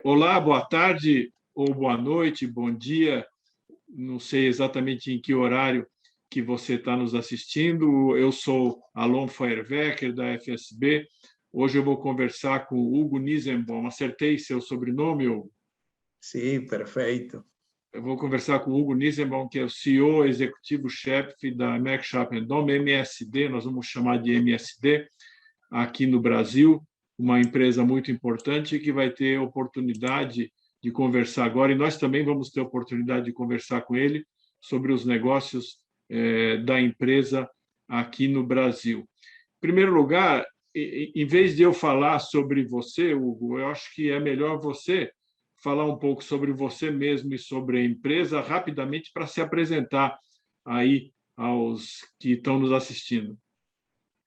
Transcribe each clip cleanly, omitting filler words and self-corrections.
Olá, boa tarde ou boa noite, bom dia. Não sei exatamente em que horário que você está nos assistindo. Eu sou Alon Feuerwerker, da FSB. Hoje eu vou conversar com o Hugo Nissenbaum. Acertei seu sobrenome, Hugo? Sim, perfeito. Eu vou conversar com o Hugo Nissenbaum, que é o CEO executivo-chefe da Merck Sharp & Dohme, MSD, nós vamos chamar de MSD, aqui no Brasil, uma empresa muito importante que vai ter oportunidade de conversar agora, e nós também vamos ter oportunidade de conversar com ele sobre os negócios da empresa aqui no Brasil. Em primeiro lugar, em vez de eu falar sobre você, Hugo, eu acho que é melhor você falar um pouco sobre você mesmo e sobre a empresa rapidamente para se apresentar aí aos que estão nos assistindo.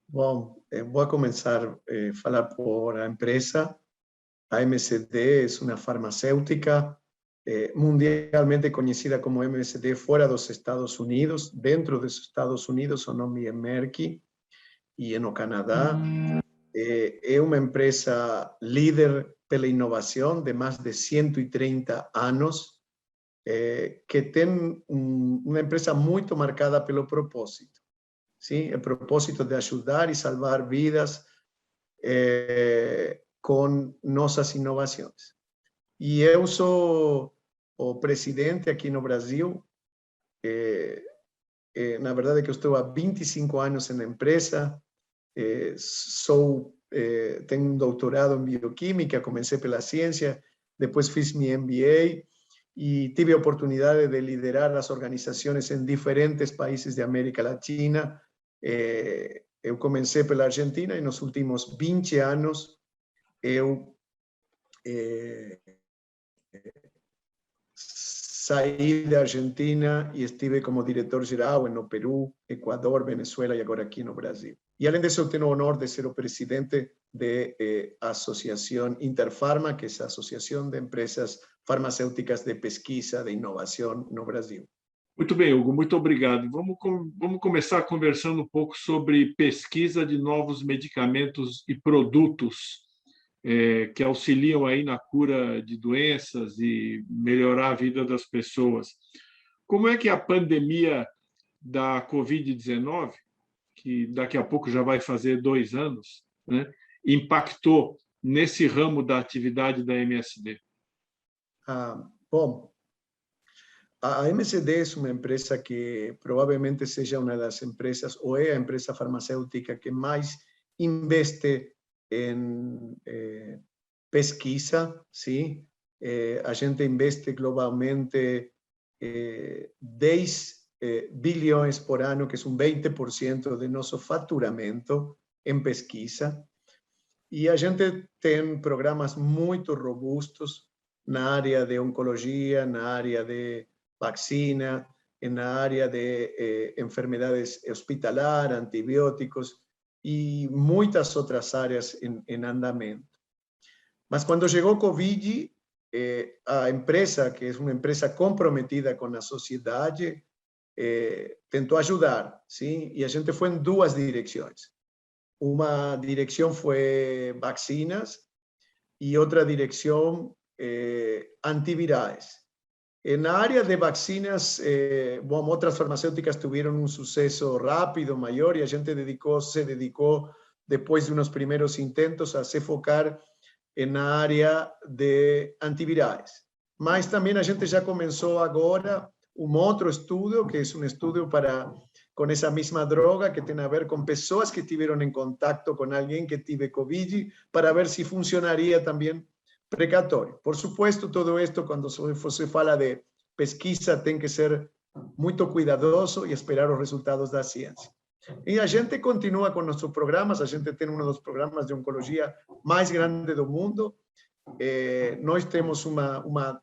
Bom, vou começar a falar por a empresa. A MSD é uma farmacêutica mundialmente conhecida como MSD fora dos Estados Unidos. Dentro dos Estados Unidos, o nome é Merck, e no Canadá. É uma empresa líder pela inovação de mais de 130 anos, que tem uma empresa muito marcada pelo propósito. Sim, o propósito de ajudar e salvar vidas com nossas inovações. E eu sou o presidente aqui no Brasil. Na verdade, que eu estou há 25 anos na empresa. Tenho um doutorado em bioquímica, comecei pela ciência, depois fiz minha MBA e tive a oportunidade de liderar as organizações em diferentes países da América Latina. Eu comecei pela Argentina e nos últimos 20 anos eu saí da Argentina e estive como diretor-geral no Peru, Equador, Venezuela e agora aqui no Brasil. E além disso, eu tenho o honor de ser o presidente da Associação Interfarma, que é a Associação de Empresas Farmacêuticas de Pesquisa, de Inovação no Brasil. Muito bem, Hugo, muito obrigado. Vamos começar conversando um pouco sobre pesquisa de novos medicamentos e produtos que auxiliam aí na cura de doenças e melhorar a vida das pessoas. Como é que a pandemia da Covid-19, que daqui a pouco já vai fazer 2 anos, né, impactou nesse ramo da atividade da MSD? Bom, a MSD é uma empresa que provavelmente seja uma das empresas, ou é a empresa farmacêutica que mais investe em pesquisa, sim? A gente investe globalmente 10 bilhões por ano, que é um 20% de nosso faturamento em pesquisa. E a gente tem programas muito robustos na área de oncologia, na área de vacina, na área de enfermedades hospitalar, antibióticos e muitas outras áreas em andamento. Mas quando chegou o Covid, a empresa, que é uma empresa comprometida com a sociedade, tentou ajudar, sim? E a gente foi em 2 direções. Uma direção foi vacinas e outra direção antivirais. Na área de vacinas, outras farmacêuticas tiveram um sucesso rápido, maior, e a gente se dedicou, depois de uns primeiros intentos, a se focar na área de antivirais. Mas também a gente já começou agora outro estudo, que é um estudo com essa mesma droga, que tem a ver com pessoas que tiveram em contato com alguém que teve Covid, para ver se funcionaria também precatório. Por supuesto, todo isto, quando você fala de pesquisa, tem que ser muito cuidadoso e esperar os resultados da ciência. E a gente continua com nossos programas. A gente tem um dos programas de oncologia mais grande do mundo. Nós temos uma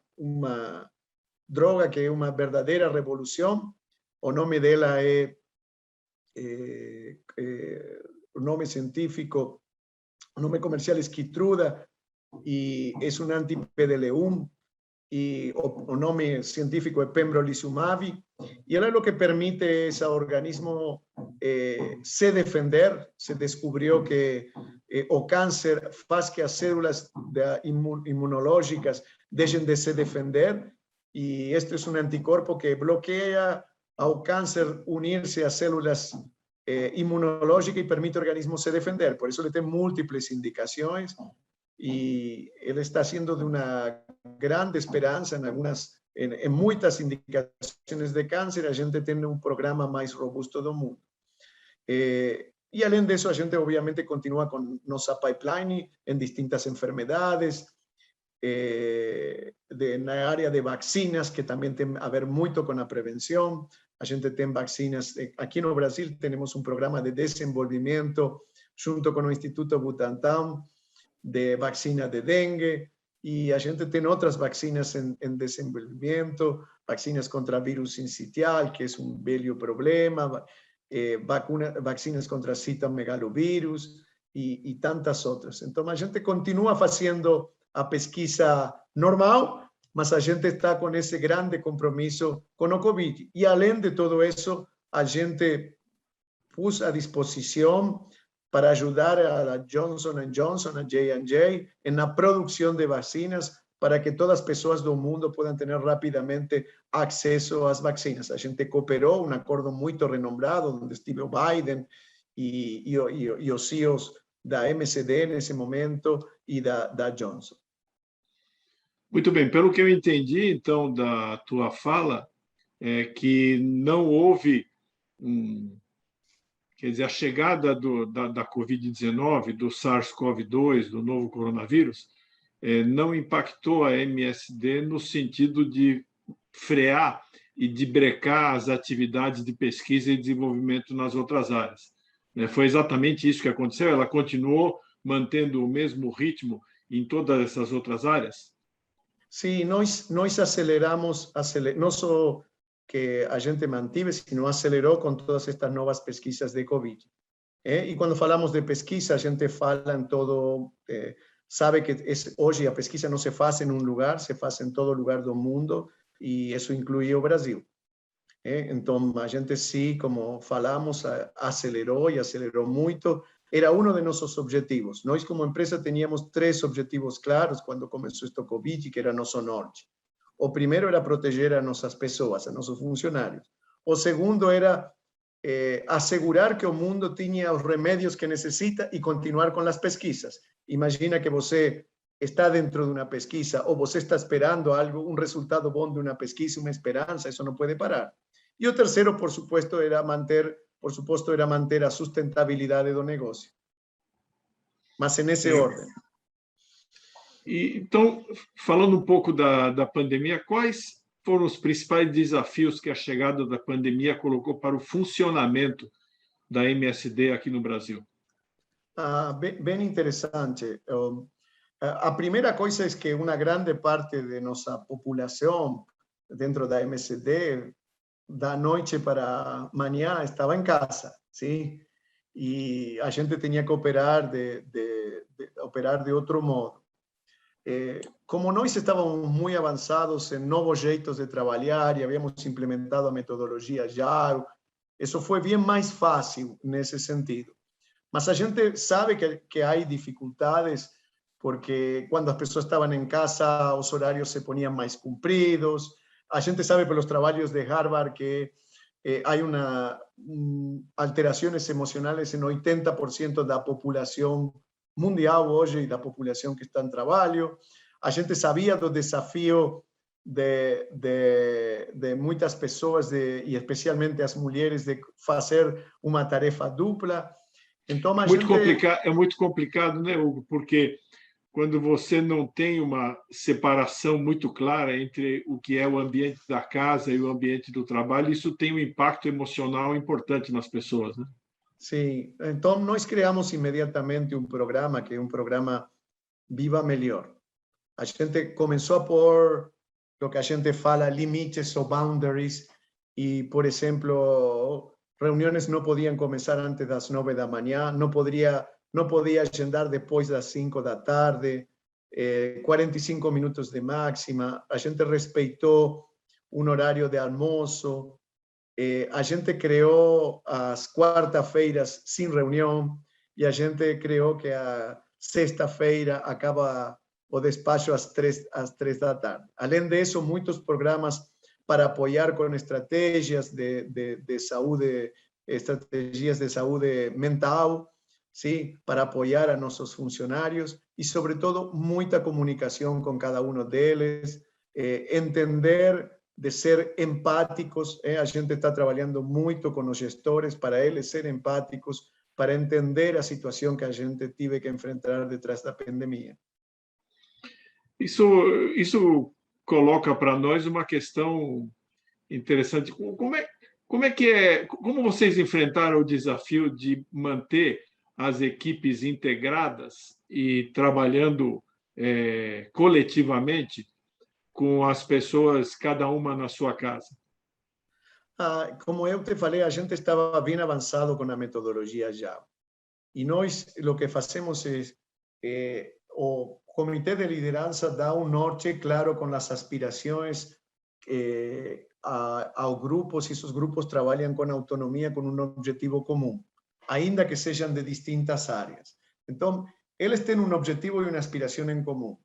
droga que é uma verdadeira revolução. O nome dela o nome científico, o nome comercial é Keytruda, e é um anti-PDL1, e o nome científico é pembrolizumab, e ela é o que permite a esse organismo se defender. Se descobriu que o câncer faz que as células imunológicas deixem de se defender, e este é um anticorpo que bloqueia ao câncer unir-se às células imunológicas e permite ao organismo se defender. Por isso ele tem múltiplas indicações e ele está sendo de uma grande esperança em muitas indicações de câncer. A gente tem um programa mais robusto do mundo. E além disso, a gente obviamente continua com nossa pipeline em distintas enfermedades, na área de vacinas, que também tem a ver muito com a prevenção. A gente tem vacinas, aqui no Brasil temos um programa de desenvolvimento junto com o Instituto Butantan de vacina de dengue, e a gente tem outras vacinas em desenvolvimento, vacinas contra vírus sincitial, que é um velho problema, vacinas contra citomegalovírus e tantas outras. Então, a gente continua fazendo a pesquisa normal, mas a gente está com esse grande compromisso com o Covid. E, além de tudo isso, a gente pôs à disposição para ajudar a Johnson & Johnson, a J&J, na produção de vacinas, para que todas as pessoas do mundo possam ter rapidamente acesso às vacinas. A gente cooperou, um acordo muito renombrado, onde esteve o Biden e os CEOs da MSD nesse momento e da Johnson. Muito bem, pelo que eu entendi, então, da tua fala, é que não houve, quer dizer, a chegada da Covid-19, do SARS-CoV-2, do novo coronavírus, não impactou a MSD no sentido de frear e de brecar as atividades de pesquisa e desenvolvimento nas outras áreas. Foi exatamente isso que aconteceu? Ela continuou mantendo o mesmo ritmo em todas essas outras áreas? Sim, nós aceleramos, não só que a gente mantive, sino acelerou com todas estas novas pesquisas de Covid. E quando falamos de pesquisa, a gente fala em todo, sabe que hoje a pesquisa não se faz em um lugar, se faz em todo lugar do mundo, e isso inclui o Brasil. Então, a gente sim, como falamos, acelerou e acelerou muito. Era um de nossos objetivos. Nós, como empresa, teníamos 3 objetivos claros quando começou este Covid, que era nosso norte. O primeiro era proteger a nossas pessoas, a nossos funcionários. O segundo era assegurar que o mundo tinha os remédios que necessita e continuar com as pesquisas. Imagina que você está dentro de uma pesquisa ou você está esperando algo, um resultado bom de uma pesquisa, uma esperança, isso não pode parar. E o terceiro, por supuesto, era manter a sustentabilidade do negócio. Mas nesse ordem. Então, falando um pouco da pandemia, quais foram os principais desafios que a chegada da pandemia colocou para o funcionamento da MSD aqui no Brasil? Bem interessante. A primeira coisa é que uma grande parte de nossa população dentro da MSD, da noite para amanhã, estava em casa, sim? E a gente tinha que operar de outro modo. Como nós estávamos muito avançados em novos jeitos de trabalhar e havíamos implementado a metodologia já, isso foi bem mais fácil nesse sentido. Mas a gente sabe que há dificuldades, porque quando as pessoas estavam em casa, os horários se poniam mais compridos. A gente sabe pelos trabalhos de Harvard que há alterações emocionais em 80% da população mundial hoje e da população que está em trabalho. A gente sabia do desafio de muitas pessoas, e especialmente as mulheres, de fazer uma tarefa dupla. Então, é muito complicado, né, Hugo? Porque quando você não tem uma separação muito clara entre o que é o ambiente da casa e o ambiente do trabalho, isso tem um impacto emocional importante nas pessoas, né? Sim, então nós criamos imediatamente um programa, que é um programa Viva Melhor. A gente começou a pôr o que a gente fala limites ou boundaries, e, por exemplo, reuniões não podiam começar antes das 9 da manhã, não podia agendar depois das 5 da tarde, 45 minutos de máxima. A gente respeitou um horário de almoço. A gente criou as quarta-feiras sem reunião, e a gente criou que a sexta-feira acaba o despacho às 3 da tarde. Além disso, muitos programas para apoiar com estratégias de saúde, estratégias de saúde mental, sim, para apoiar a nossos funcionários e, sobretudo, muita comunicação com cada um deles, entender de ser empáticos. A gente está trabalhando muito com os gestores para eles serem empáticos, para entender a situação que a gente teve que enfrentar detrás da pandemia. Isso coloca para nós uma questão interessante. Como vocês enfrentaram o desafio de manter as equipes integradas e trabalhando coletivamente com as pessoas, cada uma na sua casa? Como eu te falei, a gente estava bem avançado com a metodologia já. E nós, o que fazemos é, o comitê de liderança dá norte claro com as aspirações aos grupos, e esses grupos trabalham com autonomia, com objetivo comum, ainda que sejam de distintas áreas. Então, eles têm objetivo e uma aspiração em comum.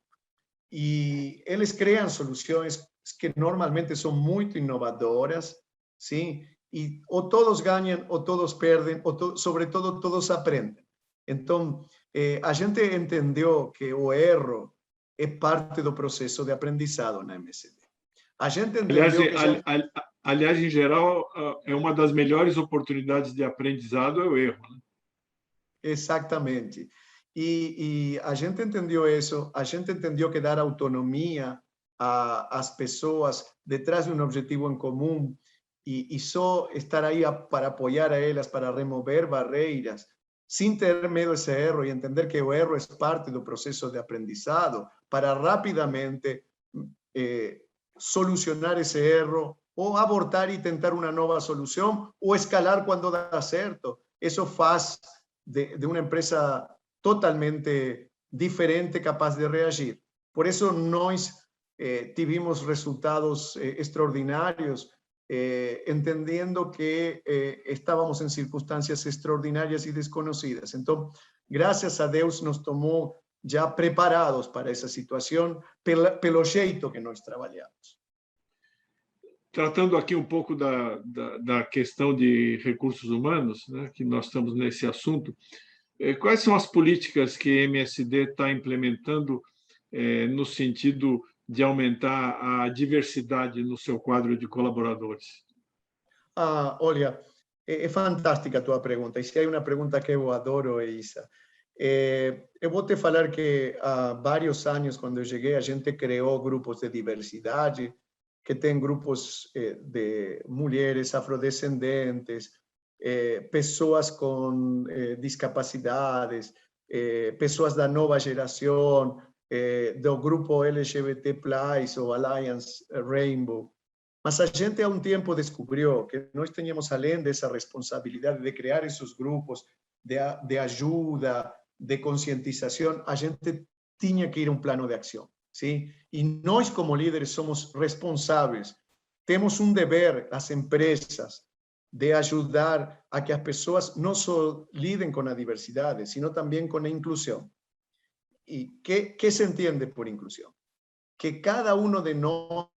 E eles criam soluções que normalmente são muito inovadoras, sim? E ou todos ganham, ou todos perdem, ou sobretudo todos aprendem. Então, a gente entendeu que o erro é parte do processo de aprendizado na MSD. A gente entendeu aliás, em geral, é uma das melhores oportunidades de aprendizado é o erro. Né? Exatamente. E a gente entendeu isso, a gente entendeu que dar autonomia às pessoas detrás de um objetivo em comum e só estar aí para apoiar a elas, para remover barreiras, sem ter medo desse erro e entender que o erro é parte do processo de aprendizado, para rapidamente solucionar esse erro, ou abortar e tentar uma nova solução, ou escalar quando dá certo. Isso faz de uma empresa totalmente diferente, capaz de reagir. Por isso, nós tivemos resultados extraordinários, entendendo que estávamos em circunstâncias extraordinárias e desconhecidas. Então, graças a Deus, nos tomou já preparados para essa situação, pelo jeito que nós trabalhamos. Tratando aqui um pouco da questão de recursos humanos, né, que nós estamos nesse assunto, quais são as políticas que a MSD está implementando no sentido de aumentar a diversidade no seu quadro de colaboradores? Olha, é fantástica a tua pergunta. E se há uma pergunta que eu adoro, é essa. Eu vou te falar que há vários anos, quando eu cheguei, a gente criou grupos de diversidade, que tem grupos de mulheres afrodescendentes, pessoas com discapacidades, pessoas da nova geração, do grupo LGBT+, ou Alliance Rainbow. Mas a gente há um tempo descobriu que nós tínhamos, além dessa responsabilidade de criar esses grupos de ajuda, de conscientização, a gente tinha que ir a um plano de ação. Sim? E nós, como líderes, somos responsáveis. Temos um dever, as empresas, de ajudar a que as pessoas não só lidem com a diversidade, sino também com a inclusão. E que se entende por inclusão? Que cada um de nós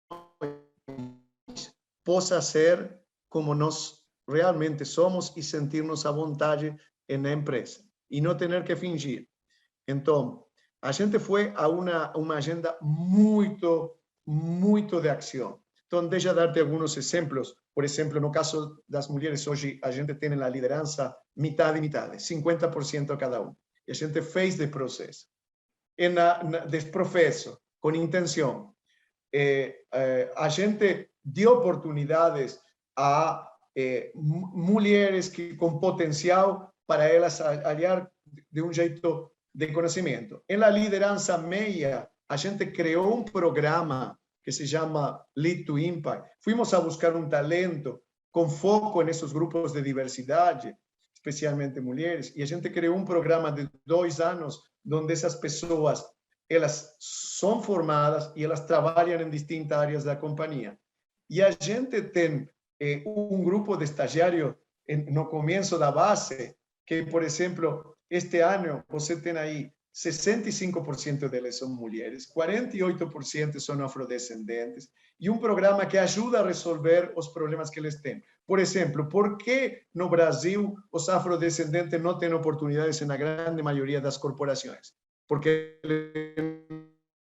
possa ser como nós realmente somos e sentir-nos à vontade na empresa. E não ter que fingir. Então, a gente foi a uma agenda muito de ação. Então, deixa eu dar-te alguns exemplos. Por exemplo, no caso das mulheres, hoje a gente tem na liderança metade e metade, 50% cada um. E a gente fez de processo. De processo, com intenção. A gente deu oportunidades a mulheres com potencial para elas aliar de um jeito de conhecimento. Em la liderança meia, a gente criou um programa que se chama Lead to Impact. Fuimos a buscar um talento com foco nesses grupos de diversidade, especialmente mulheres, e a gente criou um programa de 2 anos, onde essas pessoas elas são formadas e elas trabalham em distintas áreas da companhia. E a gente tem um grupo de estagiários no começo da base, que, por exemplo, este ano você tem aí 65% deles são mulheres, 48% são afrodescendentes, e um programa que ajuda a resolver os problemas que eles têm. Por exemplo, por que no Brasil os afrodescendentes não têm oportunidades na grande maioria das corporações? Porque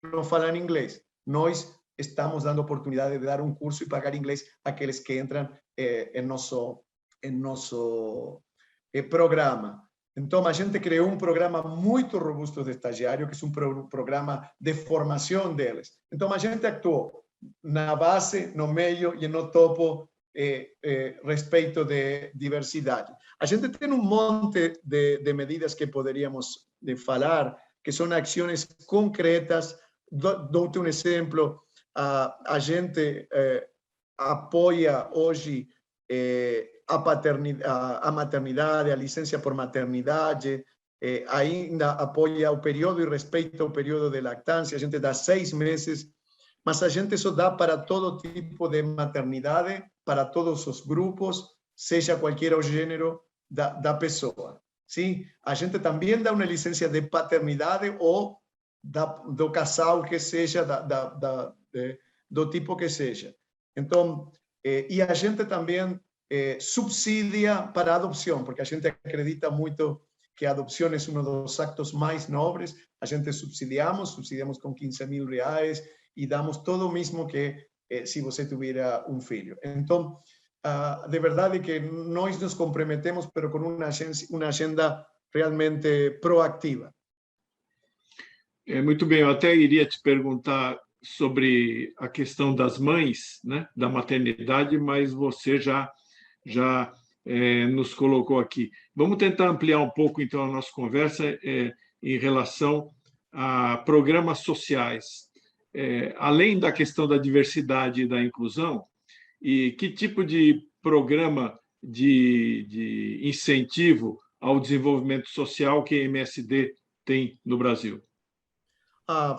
não falam inglês. Nós estamos dando oportunidade de dar um curso e pagar inglês àqueles que entram em nosso programa. Então, a gente criou um programa muito robusto de estagiário, que é um programa de formação deles. Então, a gente actuou na base, no meio e no topo respeito de diversidade. A gente tem um monte de medidas que poderíamos falar, que são ações concretas. Dou-te um exemplo. A gente apoia hoje a maternidade, a licença por maternidade, ainda apoia o período e respeita o período de lactância. A gente dá 6 meses, mas a gente só dá para todo tipo de maternidade, para todos os grupos, seja qualquer o gênero da pessoa. Sim? A gente também dá uma licença de paternidade ou do casal que seja, do tipo que seja. Então, e a gente também subsidia para a adoção, porque a gente acredita muito que a adoção é um dos actos mais nobres. A gente subsidiamos com R$15.000 e damos todo o mesmo que se você tivesse um filho. Então, de verdade que nós nos comprometemos, pero com uma agenda realmente proativa. Muito bem, eu até iria te perguntar sobre a questão das mães, né, da maternidade, mas você já nos colocou aqui. Vamos tentar ampliar um pouco, então, a nossa conversa em relação a programas sociais. Além da questão da diversidade e da inclusão, e que tipo de programa de incentivo ao desenvolvimento social que a MSD tem no Brasil?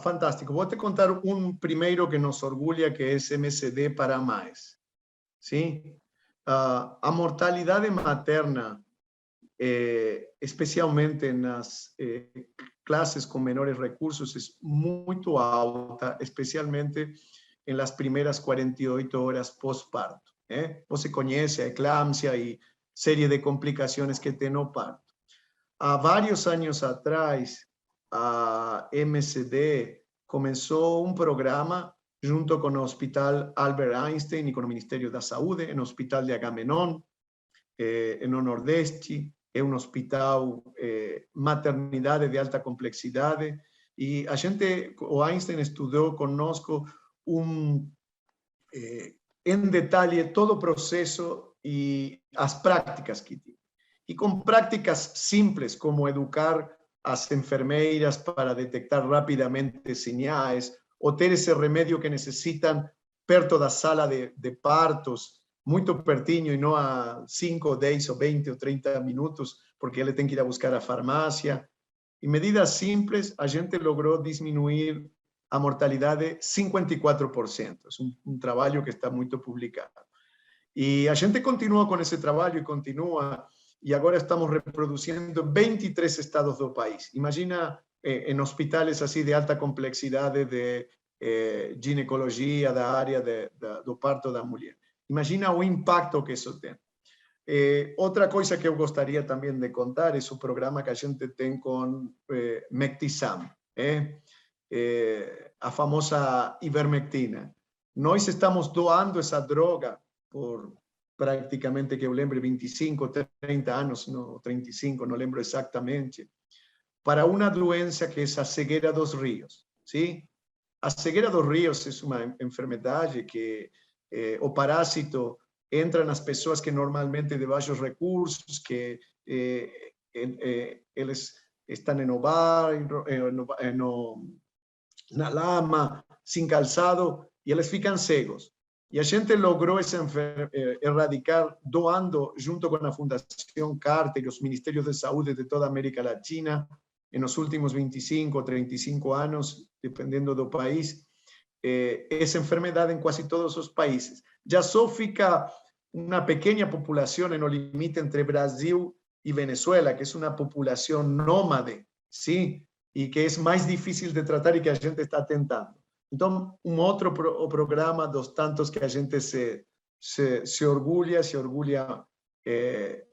Fantástico. Vou te contar um primeiro que nos orgulha, que é MSD para Mais. Sim? A mortalidade materna, especialmente nas classes com menores recursos, é muito alta, especialmente em las primeiras 48 horas pós-parto. Você conhece a eclâmpsia e série de complicações que tem no parto. Há vários anos atrás, a MSD começou um programa junto com o Hospital Albert Einstein e com o Ministério da Saúde, no Hospital de Agamenon, no Nordeste. É um hospital maternidade de alta complexidade, e o Einstein estudou conosco em detalhe todo o processo e as práticas que tinha. E com práticas simples, como educar as enfermeiras para detectar rapidamente sinais, ou ter esse remédio que necessitam perto da sala de partos, muito pertinho e não a 5, 10, ou 20 ou 30 minutos, porque ele tem que ir a buscar a farmácia. E medidas simples, a gente logrou diminuir a mortalidade 54%. É um trabalho que está muito publicado. E a gente continua com esse trabalho e continua, e agora estamos reproduzindo 23 estados do país. Imagina em hospitais assim de alta complexidade de ginecologia, da área do parto da mulher. Imagina o impacto que isso tem. Outra coisa que eu gostaria também de contar é o programa que a gente tem com Mectisam, a famosa ivermectina. Nós estamos doando essa droga por praticamente, que eu lembro, 25, 30 anos, não, 35, não lembro exatamente, para uma doença que é a cegueira dos rios. Sim? A cegueira dos rios é uma enfermidade que o parásito entra nas pessoas que normalmente de baixos recursos, que eles estão no barro, na lama, sem calçado, e eles ficam cegos. E a gente logrou erradicar doando, junto com a Fundação Carter e os Ministérios de Saúde de toda a América Latina, nos últimos 25 ou 35 anos, dependendo do país, essa enfermidade em quase todos os países. Já só fica uma pequena população no limite entre Brasil y Venezuela, que es una población nómade, ¿sí? Y que es más difícil de tratar y que a gente está tentando. Entonces, un otro programa dos tantos que a gente se orgulha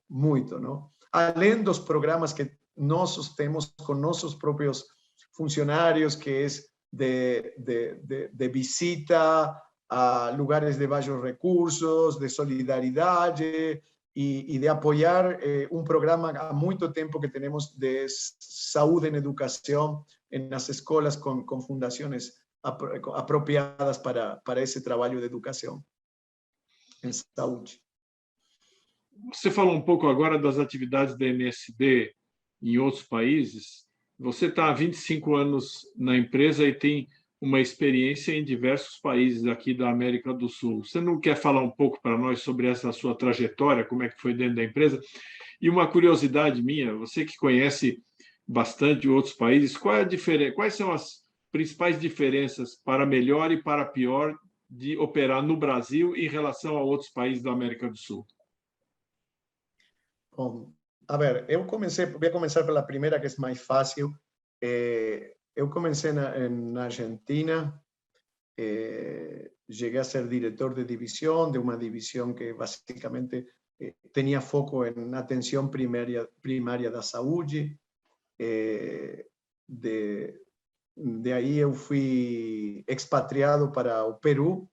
muito, ¿no? Além dos programas que nosotros tenemos con nuestros propios funcionarios, que es de visita a lugares de bajos recursos, de solidaridad y de apoyar un programa há muito tempo que tenemos de saúde en educación en las escuelas con fundaciones apropiadas para ese trabajo de educación en salud. Você falou um pouco agora das atividades da MSD em outros países. Você está há 25 anos na empresa e tem uma experiência em diversos países aqui da América do Sul. Você não quer falar um pouco para nós sobre essa sua trajetória, como é que foi dentro da empresa? E uma curiosidade minha, você que conhece bastante outros países, quais são as principais diferenças para melhor e para pior de operar no Brasil em relação a outros países da América do Sul? Bom, a ver, vou começar pela primeira, que é mais fácil. Eu comecei na Argentina, cheguei a ser diretor de división, de uma divisão que basicamente tinha foco em atenção primária da saúde. De aí eu fui expatriado para o Peru.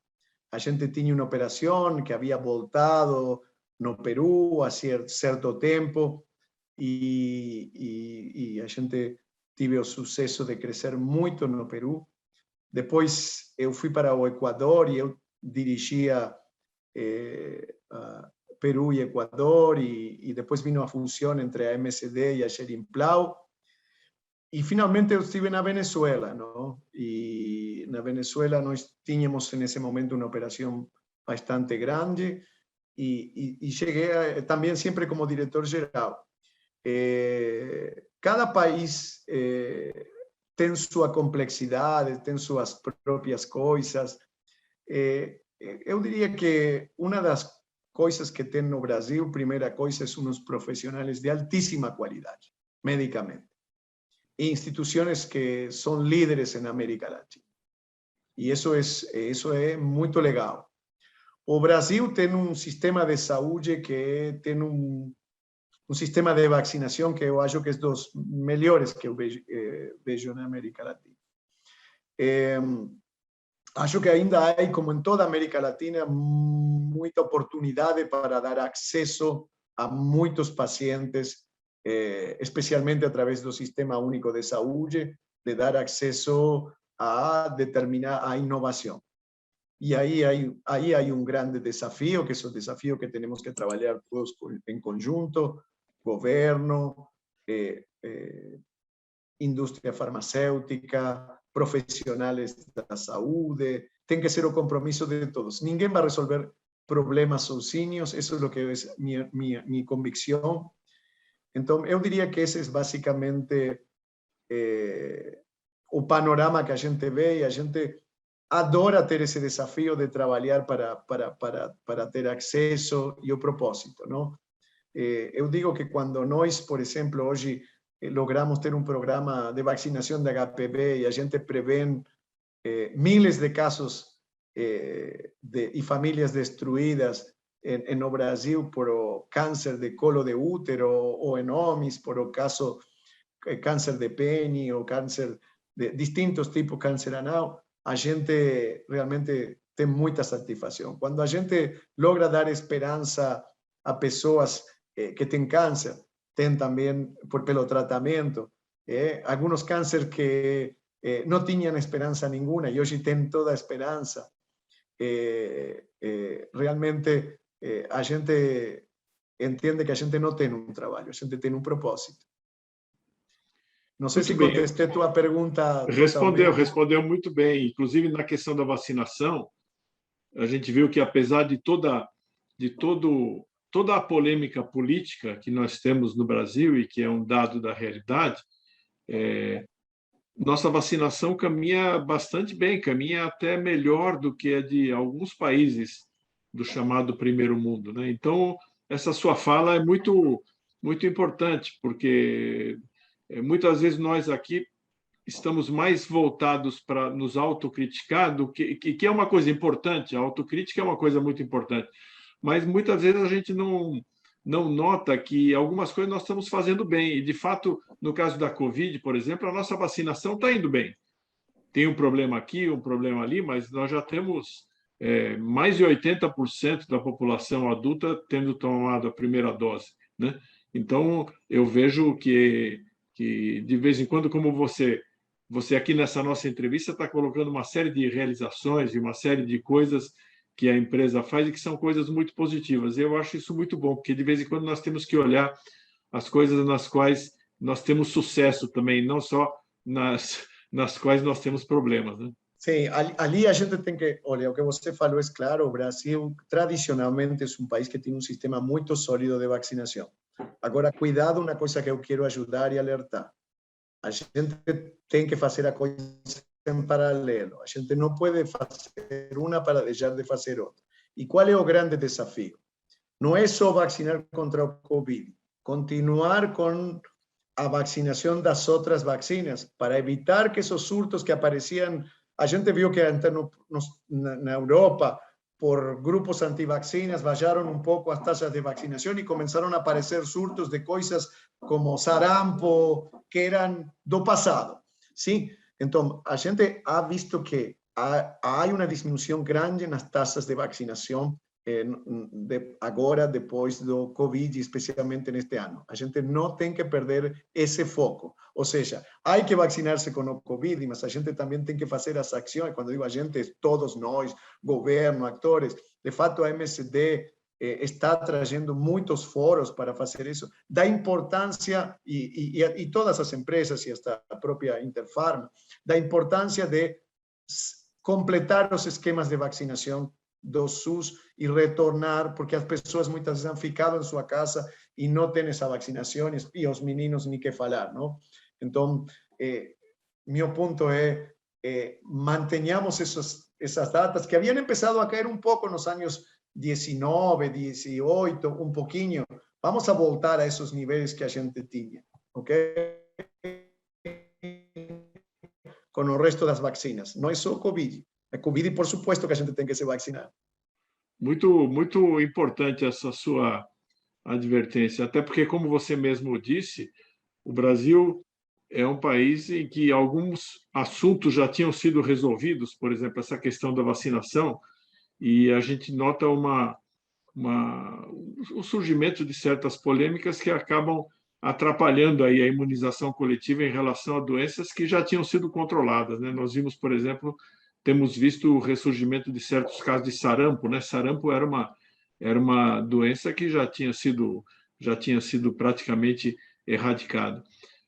A gente tinha uma operação que havia voltado no Peru há certo tempo e a gente tive o sucesso de crescer muito no Peru. Depois eu fui para o Equador e eu dirigia Peru e Equador e depois vino a fusão entre a MSD e a Schering-Plough. E finalmente eu estive na Venezuela, não? E na Venezuela nós tínhamos nesse momento uma operação bastante grande y llegué también siempre como director general. Cada país tiene su complejidad, tiene sus propias cosas. Yo diría que una de las cosas que tiene no Brasil, primera cosa, es unos profesionales de altísima calidad, médicamente. E instituciones que son líderes en América Latina. Y eso es muy legal. O Brasil tem sistema de saúde que tem sistema de vacinação que eu acho que é dos melhores que eu vejo na América Latina. Acho que ainda há, como em toda a América Latina, muita oportunidade para dar acesso a muitos pacientes, especialmente através do Sistema Único de Saúde, de dar acesso a inovação. Y ahí hay un grande desafío, que es el desafío que tenemos que trabajar todos en conjunto, gobierno, industria farmacéutica, profesionales de la salud, tiene que ser un compromiso de todos. Ninguém va a resolver problemas sozinhos, eso es lo que es mi convicción. Entonces, yo diría que ese es básicamente el panorama que a gente ve y a gente adora ter esse desafio de trabalhar para ter acesso e o propósito, não? Eu digo que quando nós, por exemplo, hoje logramos ter um programa de vacinação de HPV e a gente prevê miles de casos e famílias destruídas no Brasil por o câncer de colo de útero ou em homens por o caso câncer de pene ou câncer de distintos tipos, câncer anal, a gente realmente tem muita satisfação. Quando a gente logra dar esperança a pessoas que têm câncer, tem também pelo tratamento, alguns cânceres que não tinham esperança nenhuma e hoje têm toda a esperança. Realmente a gente entende que a gente não tem um trabalho, a gente tem um propósito. Não sei se contestei a tua pergunta. Respondeu muito bem. Inclusive, na questão da vacinação, a gente viu que, apesar de toda a polêmica política que nós temos no Brasil e que é um dado da realidade, nossa vacinação caminha bastante bem, caminha até melhor do que a de alguns países do chamado primeiro mundo, né? Então, essa sua fala é muito muito importante, porque muitas vezes nós aqui estamos mais voltados para nos autocriticar do que é uma coisa importante, a autocrítica é uma coisa muito importante, mas muitas vezes a gente não nota que algumas coisas nós estamos fazendo bem, e de fato, no caso da Covid, por exemplo, a nossa vacinação está indo bem. Tem um problema aqui, um problema ali, mas nós já temos mais de 80% da população adulta tendo tomado a primeira dose, né? Então, eu vejo que de vez em quando, como você aqui nessa nossa entrevista está colocando uma série de realizações e uma série de coisas que a empresa faz e que são coisas muito positivas. Eu acho isso muito bom, porque de vez em quando nós temos que olhar as coisas nas quais nós temos sucesso também, não só nas quais nós temos problemas, né? Sim, ali a gente tem que, olha, o que você falou é claro, o Brasil tradicionalmente é um país que tem um sistema muito sólido de vacinação. Agora, cuidado, uma coisa que eu quero ajudar e alertar. A gente tem que fazer a coisa em paralelo. A gente não pode fazer uma para deixar de fazer outra. E qual é o grande desafio? Não é só vacinar contra o Covid, continuar com a vacinação das outras vacinas para evitar que esos surtos que apareciam. A gente viu que na Europa, por grupos antivacinas, baixaram um pouco as taxas de vacinação e começaram a aparecer surtos de coisas como sarampo, que eram do passado. Sim? Então, a gente ha visto que há uma diminuição grande nas taxas de vacinação agora, depois do Covid, especialmente neste ano. A gente não tem que perder esse foco. Ou seja, há que vacinar-se com o Covid, mas a gente também tem que fazer as ações. Quando digo a gente, todos nós, governo, atores. De fato, a MSD está trazendo muitos foros para fazer isso, da importância, e todas as empresas, e esta própria Interpharma, da importância de completar os esquemas de vacinação do SUS e retornar, porque as pessoas muitas vezes han ficado em sua casa e não têm essa vacinação, e os meninos nem que falar, não? Então, meu ponto é, mantenhamos essas datas que haviam começado a cair um pouco nos anos 19, 18, um pouquinho. Vamos a voltar a esses níveis que a gente tinha, ok? Com o resto das vacinas. Não é só Covid. É Covid, por supuesto que a gente tem que se vacinar. Muito, muito importante essa sua advertência, até porque, como você mesmo disse, o Brasil é um país em que alguns assuntos já tinham sido resolvidos, por exemplo, essa questão da vacinação, e a gente nota o surgimento de certas polêmicas que acabam atrapalhando aí a imunização coletiva em relação a doenças que já tinham sido controladas, né? Nós vimos, por exemplo, temos visto o ressurgimento de certos casos de sarampo, né? Sarampo era uma doença que já tinha sido praticamente erradicada.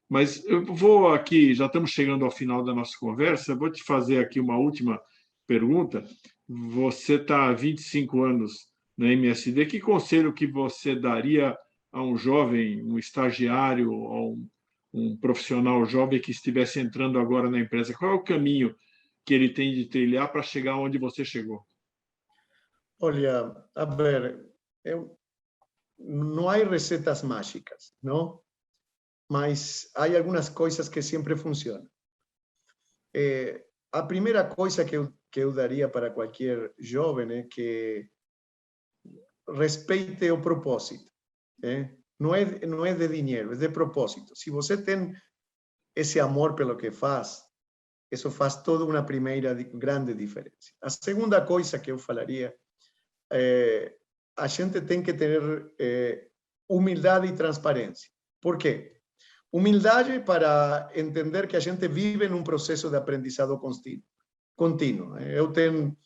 Mas eu vou aqui, já estamos chegando ao final da nossa conversa, vou te fazer aqui uma última pergunta. Você está há 25 anos na MSD, que conselho que você daria a um jovem, um estagiário, ou um profissional jovem que estivesse entrando agora na empresa? Qual é o caminho que ele tem de trilhar para chegar onde você chegou? Olha, a ver, não há receitas mágicas, não? Mas há algumas coisas que sempre funcionam. A primeira coisa que eu daria para qualquer jovem é que respeite o propósito. Não é de dinheiro, é de propósito. Se você tem esse amor pelo que faz, isso faz toda uma primeira grande diferença. A segunda coisa que eu falaria a gente tem que ter humildade e transparência. Por quê? Humildade para entender que a gente vive num processo de aprendizado contínuo. Eu tenho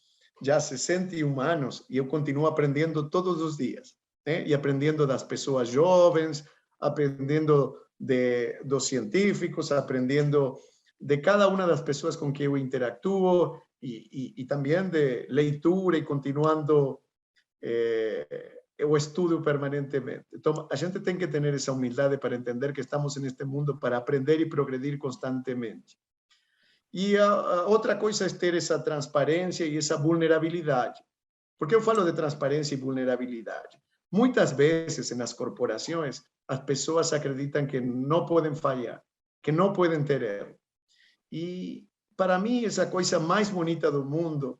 já 61 anos e eu continuo aprendendo todos os dias. E aprendendo das pessoas jovens, aprendendo dos científicos, aprendendo de cada uma das pessoas com que eu interactuo e também de leitura e continuando o estudo permanentemente. Então, a gente tem que ter essa humildade para entender que estamos neste mundo para aprender e progredir constantemente. E a outra coisa é ter essa transparência e essa vulnerabilidade. Por que eu falo de transparência e vulnerabilidade? Muitas vezes, nas corporações, as pessoas acreditam que não podem falhar, que não podem ter erro. E, para mim, essa coisa mais bonita do mundo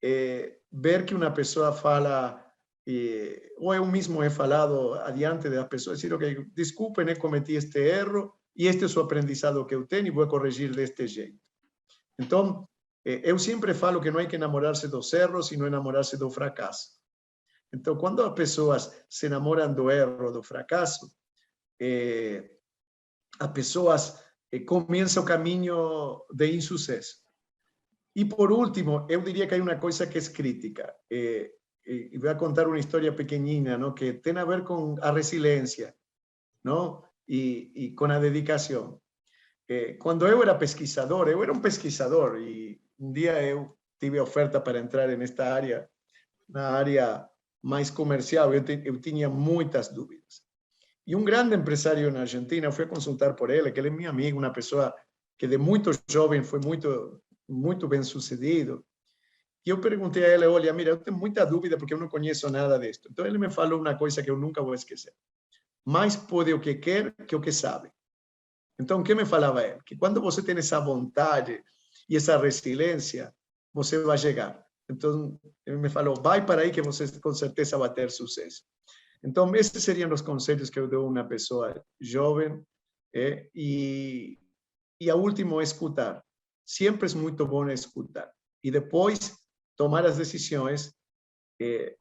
é ver que uma pessoa fala, ou eu mesmo he falado adiante das pessoas, dizer, ok, desculpem, cometi este erro, e este é o aprendizado que eu tenho, e vou corrigir deste jeito. Então, eu sempre falo que não há que enamorar-se dos erros e não enamorar-se do fracasso. Então, quando as pessoas se enamoram do erro, do fracasso, as pessoas começam o caminho de insucesso. E, por último, eu diria que há uma coisa que é crítica. E vou contar uma história pequenina, não? Que tem a ver com a resiliência, não? E com a dedicação. Quando eu era pesquisador, eu era um pesquisador, e um dia eu tive oferta para entrar nesta área, na área mais comercial. Eu tinha muitas dúvidas. E um grande empresário na Argentina, eu fui consultar por ele, que ele é meu amigo, uma pessoa que de muito jovem foi muito bem sucedido. E eu perguntei a ele, olha, mira, eu tenho muita dúvida porque eu não conheço nada disto. Então ele me falou uma coisa que eu nunca vou esquecer. Mais pode o que quer que o que sabe. Então, o que me falava ele? Que quando você tem essa vontade e essa resiliência, você vai chegar. Então, ele me falou, vai para aí que você com certeza vai ter sucesso. Então, esses seriam os conselhos que eu dou a uma pessoa jovem. E a último, escutar. Sempre é muito bom escutar. E depois, tomar as decisões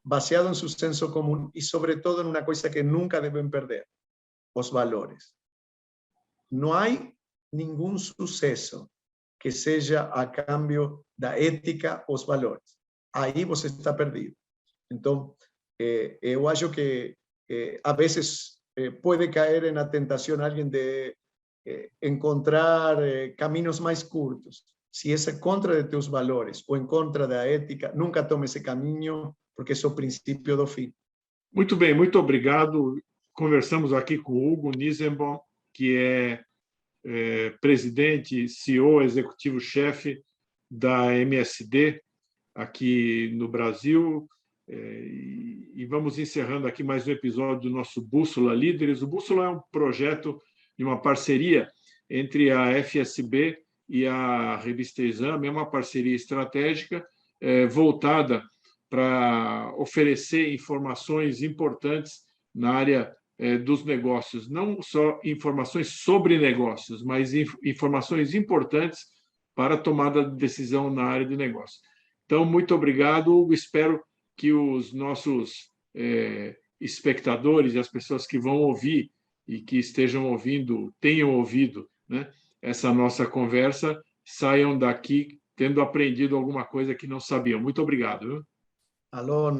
baseado em seu senso comum e, sobretudo, em uma coisa que nunca devem perder, os valores. Não há nenhum sucesso que seja a cambio da ética, os valores. Aí você está perdido. Então, eu acho que a vezes pode cair na tentação alguém de encontrar caminhos mais curtos. Se é contra de teus valores ou em contra da ética, nunca tome esse caminho, porque é o princípio do fim. Muito bem, muito obrigado. Conversamos aqui com o Hugo Nissenbaum, que é presidente, CEO, executivo-chefe da MSD aqui no Brasil. E vamos encerrando aqui mais um episódio do nosso Bússola Líderes. O Bússola é um projeto de uma parceria entre a FSB e a Revista Exame, é uma parceria estratégica voltada para oferecer informações importantes na área dos negócios, não só informações sobre negócios, mas informações importantes para a tomada de decisão na área de negócio. Então, muito obrigado, Hugo. Espero que os nossos espectadores e as pessoas que vão ouvir e que estejam ouvindo, tenham ouvido, né, essa nossa conversa, saiam daqui tendo aprendido alguma coisa que não sabiam. Muito obrigado. Viu? Alô,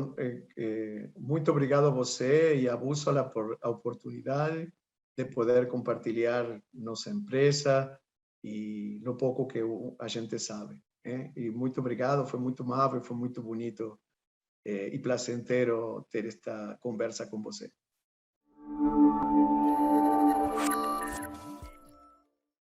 muito obrigado a você e a Bússola por a oportunidade de poder compartilhar nossa empresa e no pouco que a gente sabe. E muito obrigado, foi muito amável, foi muito bonito e placentero ter esta conversa com você.